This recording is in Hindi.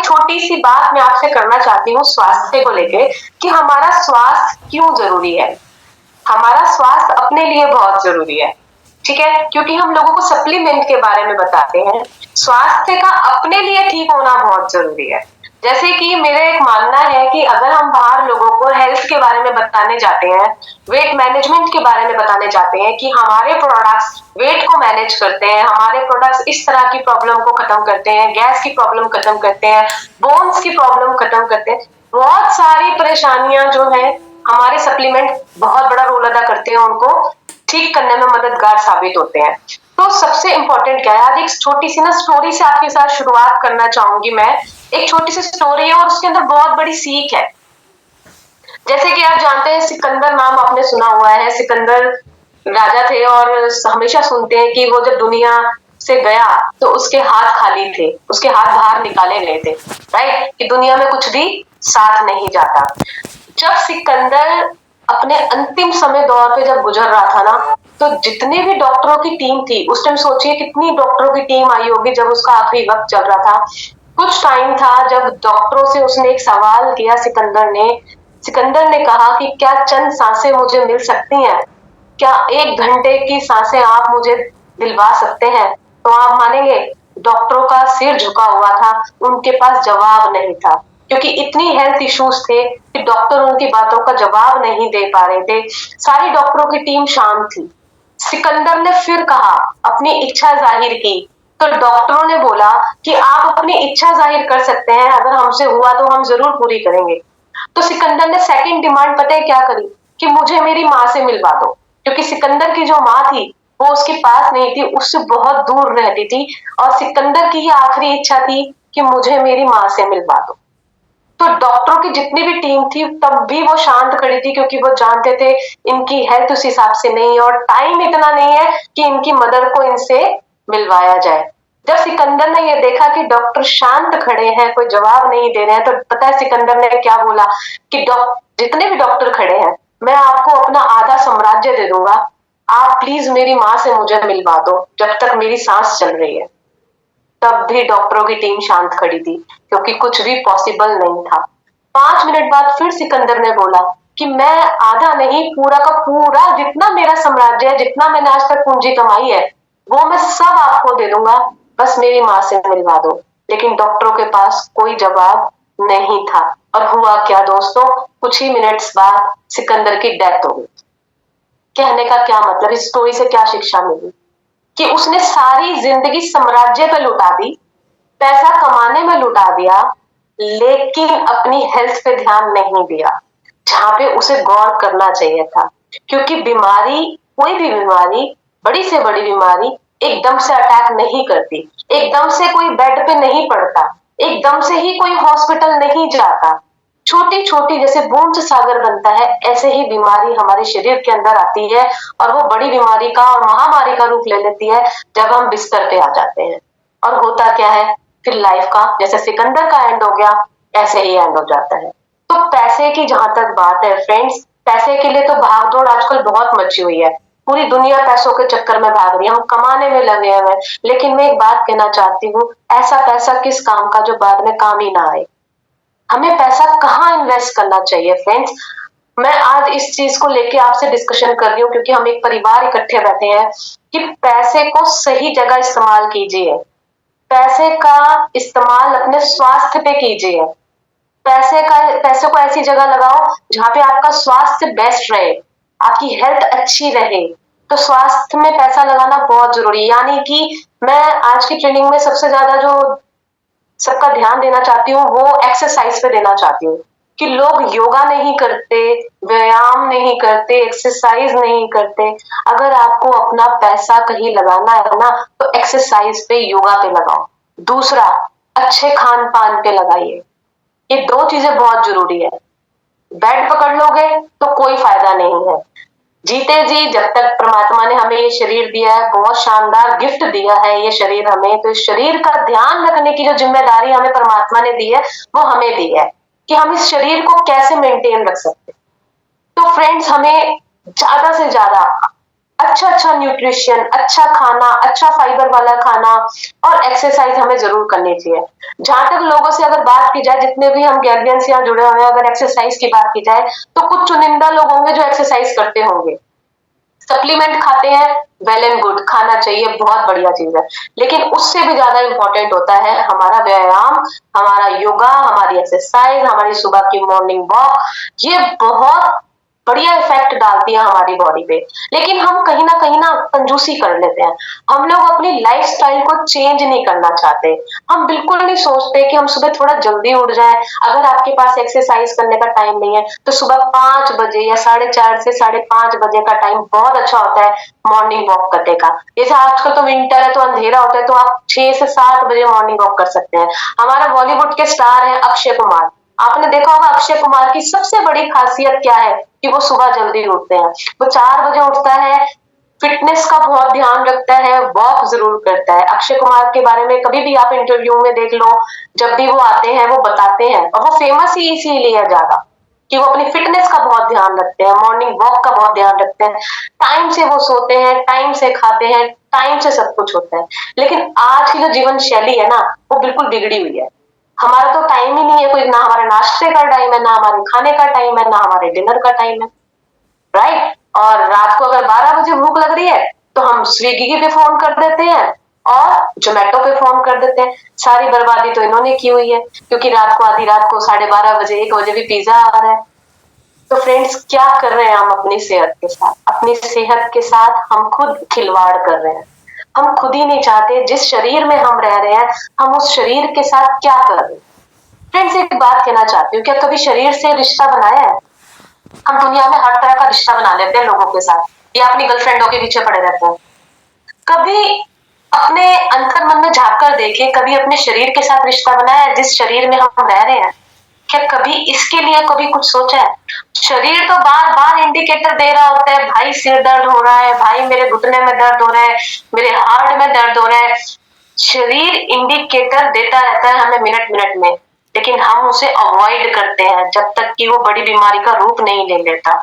छोटी सी बात मैं आपसे करना चाहती हूँ स्वास्थ्य को लेके कि हमारा स्वास्थ्य क्यों जरूरी है। हमारा स्वास्थ्य अपने लिए बहुत जरूरी है, ठीक है, क्योंकि हम लोगों को सप्लीमेंट के बारे में बताते हैं। स्वास्थ्य का अपने लिए ठीक होना बहुत जरूरी है। जैसे कि मेरा एक मानना है कि अगर हम बाहर लोगों को हेल्थ के बारे में बताने जाते हैं, वेट मैनेजमेंट के बारे में बताने जाते हैं कि हमारे प्रोडक्ट्स वेट को मैनेज करते हैं, हमारे प्रोडक्ट्स इस तरह की प्रॉब्लम को खत्म करते हैं, गैस की प्रॉब्लम खत्म करते हैं, बोन्स की प्रॉब्लम खत्म करते हैं, बहुत सारी परेशानियां जो है हमारे सप्लीमेंट बहुत बड़ा रोल अदा करते हैं, उनको ठीक करने में मददगार साबित होते हैं। तो सबसे इंपॉर्टेंट क्या है, आज एक छोटी सी ना स्टोरी से आपके साथ शुरुआत करना चाहूंगी मैं। एक छोटी सी स्टोरी है और उसके अंदर बहुत बड़ी सीख है। जैसे कि आप जानते हैं सिकंदर नाम आपने सुना हुआ है। सिकंदर राजा थे और हमेशा सुनते हैं कि वो जब दुनिया से गया तो उसके हाथ खाली थे, उसके हाथ बाहर निकाले गए थे, राइट, कि दुनिया में कुछ भी साथ नहीं जाता। जब सिकंदर अपने अंतिम समय दौर पे जब गुजर रहा था ना, तो जितने भी डॉक्टरों की टीम थी उस टाइम, सोचिए कितनी डॉक्टरों की टीम आई होगी जब उसका आखिरी वक्त चल रहा था। कुछ टाइम था जब डॉक्टरों से उसने एक सवाल किया, सिकंदर ने कहा कि क्या चंद सांसें मुझे मिल सकती हैं, क्या 1 घंटे की सांसें आप मुझे दिलवा सकते हैं। तो आप मानेंगे डॉक्टरों का सिर झुका हुआ था, उनके पास जवाब नहीं था, क्योंकि इतनी हेल्थ इश्यूज थे कि डॉक्टर उनकी बातों का जवाब नहीं दे पा रहे थे। सारी डॉक्टरों की टीम शांत थी। सिकंदर ने फिर कहा, अपनी इच्छा जाहिर की, तो डॉक्टरों ने बोला कि आप अपनी इच्छा जाहिर कर सकते हैं, अगर हमसे हुआ तो हम जरूर पूरी करेंगे। तो सिकंदर ने सेकंड डिमांड पता है क्या करी, कि मुझे मेरी माँ से मिलवा दो, क्योंकि सिकंदर की जो माँ थी वो उसके पास नहीं थी, उससे बहुत दूर रहती थी, और सिकंदर की ये आखिरी इच्छा थी कि मुझे मेरी माँ से मिलवा दो। तो डॉक्टरों की जितनी भी टीम थी तब भी वो शांत खड़ी थी, क्योंकि वो जानते थे इनकी हेल्थ उस हिसाब से नहीं है और टाइम इतना नहीं है कि इनकी मदर को इनसे मिलवाया जाए। जब सिकंदर ने ये देखा कि डॉक्टर शांत खड़े हैं, कोई जवाब नहीं दे रहे हैं, तो पता है सिकंदर ने क्या बोला कि जितने भी डॉक्टर खड़े हैं, मैं आपको अपना आधा साम्राज्य दे दूंगा, आप प्लीज मेरी माँ से मुझे मिलवा दो जब तक मेरी सांस चल रही है। तब भी डॉक्टरों की टीम शांत खड़ी थी, क्योंकि कुछ भी पॉसिबल नहीं था। 5 मिनट बाद फिर सिकंदर ने बोला कि मैं आधा नहीं, पूरा का पूरा जितना मेरा साम्राज्य है, जितना मैंने आज तक पूंजी कमाई है, वो मैं सब आपको दे दूंगा, बस मेरी माँ से मिलवा दो। लेकिन डॉक्टरों के पास कोई जवाब नहीं था। और हुआ क्या दोस्तों, कुछ ही मिनट्स बाद सिकंदर की डेथ हो गई। कहने का क्या मतलब, इस स्टोरी से क्या शिक्षा मिली, कि उसने सारी जिंदगी साम्राज्य पे लुटा दी, पैसा कमाने में लुटा दिया, लेकिन अपनी हेल्थ पे ध्यान नहीं दिया, जहां पे उसे गौर करना चाहिए था। क्योंकि बीमारी, कोई भी बीमारी, बड़ी से बड़ी बीमारी एकदम से अटैक नहीं करती, एकदम से कोई बेड पे नहीं पड़ता, एकदम से ही कोई हॉस्पिटल नहीं जाता। छोटी छोटी जैसे बूंद से सागर बनता है, ऐसे ही बीमारी हमारे शरीर के अंदर आती है, और वो बड़ी बीमारी का और महामारी का रूप ले लेती है जब हम बिस्तर पे आ जाते हैं। और होता क्या है, फिर लाइफ का जैसे सिकंदर का एंड हो गया, ऐसे ही एंड हो जाता है। तो पैसे की जहां तक बात है फ्रेंड्स, पैसे के लिए तो भागदौड़ आजकल बहुत मची हुई है, पूरी दुनिया पैसों के चक्कर में भाग रही है, हम कमाने में लगे हुए हैं। लेकिन मैं एक बात कहना चाहती हूँ, ऐसा पैसा किस काम का जो बाद में काम ही ना आए। हमें पैसा कहाँ इन्वेस्ट करना चाहिए फ्रेंड्स। मैं आज इस चीज को लेके आपसे डिस्कशन कर रही हूँ, क्योंकि हम एक परिवार इकट्ठे बैठे हैं, कि पैसे को सही जगह इस्तेमाल कीजिए। पैसे का इस्तेमाल अपने स्वास्थ्य पे कीजिए। पैसे को ऐसी जगह लगाओ जहां पे आपका स्वास्थ्य बेस्ट रहे, आपकी हेल्थ अच्छी रहे। तो स्वास्थ्य में पैसा लगाना बहुत जरूरी है। यानी कि मैं आज की ट्रेनिंग में सबसे ज्यादा जो सबका ध्यान देना चाहती हूँ वो एक्सरसाइज पे देना चाहती हूँ, कि लोग योगा नहीं करते, व्यायाम नहीं करते, एक्सरसाइज नहीं करते। अगर आपको अपना पैसा कहीं लगाना है ना, तो एक्सरसाइज पे, योगा पे लगाओ। दूसरा, अच्छे खान पान पे लगाइए। ये 2 चीजें बहुत जरूरी है। बेड पकड़ लोगे तो कोई फायदा नहीं है। जीते जी जब तक परमात्मा ने हमें ये शरीर दिया है, बहुत शानदार गिफ्ट दिया है ये शरीर हमें, तो इस शरीर का ध्यान रखने की जो जिम्मेदारी हमें परमात्मा ने दी है, वो हमें दी है कि हम इस शरीर को कैसे मेंटेन रख सकते हैं। तो फ्रेंड्स, हमें ज्यादा से ज्यादा अच्छा अच्छा न्यूट्रिशन, अच्छा खाना, अच्छा फाइबर वाला खाना और एक्सरसाइज हमें जरूर करनी चाहिए। जहां तक लोगों से अगर बात की जाए, जितने भी हम गैलियंस यहाँ जुड़े हुए हैं, अगर एक्सरसाइज की बात की जाए तो कुछ चुनिंदा लोग होंगे जो एक्सरसाइज करते होंगे, सप्लीमेंट खाते हैं, वेल एंड गुड, खाना चाहिए, बहुत बढ़िया चीज है। लेकिन उससे भी ज्यादा इंपॉर्टेंट होता है हमारा व्यायाम, हमारा योगा, हमारी एक्सरसाइज, हमारी सुबह की मॉर्निंग वॉक। ये बहुत बढ़िया इफेक्ट डालती है हमारी बॉडी पे। लेकिन हम कहीं ना कंजूसी कर लेते हैं। हम लोग अपनी लाइफस्टाइल को चेंज नहीं करना चाहते। हम बिल्कुल नहीं सोचते कि हम सुबह थोड़ा जल्दी उठ जाएं। अगर आपके पास एक्सरसाइज करने का टाइम नहीं है तो सुबह 5 बजे या 4:30 से 5:30 बजे का टाइम बहुत अच्छा होता है मॉर्निंग वॉक करने का। जैसे आजकल तो विंटर है तो अंधेरा होता है, तो आप 6 से 7 बजे मॉर्निंग वॉक कर सकते हैं। हमारा बॉलीवुड के स्टार है अक्षय कुमार। आपने देखा होगा अक्षय कुमार की सबसे बड़ी खासियत क्या है कि वो सुबह जल्दी उठते हैं। वो 4 बजे उठता है, फिटनेस का बहुत ध्यान रखता है, वॉक जरूर करता है। अक्षय कुमार के बारे में कभी भी आप इंटरव्यू में देख लो, जब भी वो आते हैं वो बताते हैं, और वो फेमस ही इसीलिए है ज्यादा कि वो अपनी फिटनेस का बहुत ध्यान रखते हैं, मॉर्निंग वॉक का बहुत ध्यान रखते हैं, टाइम से वो सोते हैं, टाइम से खाते हैं, टाइम से सब कुछ होता है। लेकिन आज की जो जीवन शैली है ना, वो बिल्कुल बिगड़ी हुई है। हमारा तो टाइम ही नहीं है कोई, ना हमारे नाश्ते का टाइम है, ना हमारे खाने का टाइम है, ना हमारे डिनर का टाइम है, राइट। और रात को अगर 12 बजे भूख लग रही है तो हम स्विगी पे फोन कर देते हैं और जोमेटो पे फोन कर देते हैं। सारी बर्बादी तो इन्होंने की हुई है, क्योंकि रात को आधी रात को 12:30 बजे 1 बजे भी पिज्जा आ रहा है। तो फ्रेंड्स, क्या कर रहे हैं हम अपनी सेहत के साथ? अपनी सेहत के साथ हम खुद खिलवाड़ कर रहे हैं। हम खुद ही नहीं चाहते जिस शरीर में हम रह रहे हैं, हम उस शरीर के साथ क्या कर रहे हैं। फ्रेंड्स, एक बात कहना चाहती हूँ, क्या कभी शरीर से रिश्ता बनाया है? हम दुनिया में हर तरह का रिश्ता बना लेते हैं लोगों के साथ, या अपनी गर्लफ्रेंडों के पीछे पड़े रहते हैं। कभी अपने अंतर मन में झांक कर देखे, कभी अपने शरीर के साथ रिश्ता बनाया है जिस शरीर में हम रह रहे हैं? क्या कभी इसके लिए कभी कुछ सोचा है? शरीर तो बार बार इंडिकेटर दे रहा होता है, भाई सिर दर्द हो रहा है, भाई मेरे घुटने में दर्द हो रहा है, मेरे हार्ट में दर्द हो रहा है। शरीर इंडिकेटर देता रहता है हमें मिनट मिनट में, लेकिन हम उसे अवॉइड करते हैं जब तक कि वो बड़ी बीमारी का रूप नहीं ले लेता।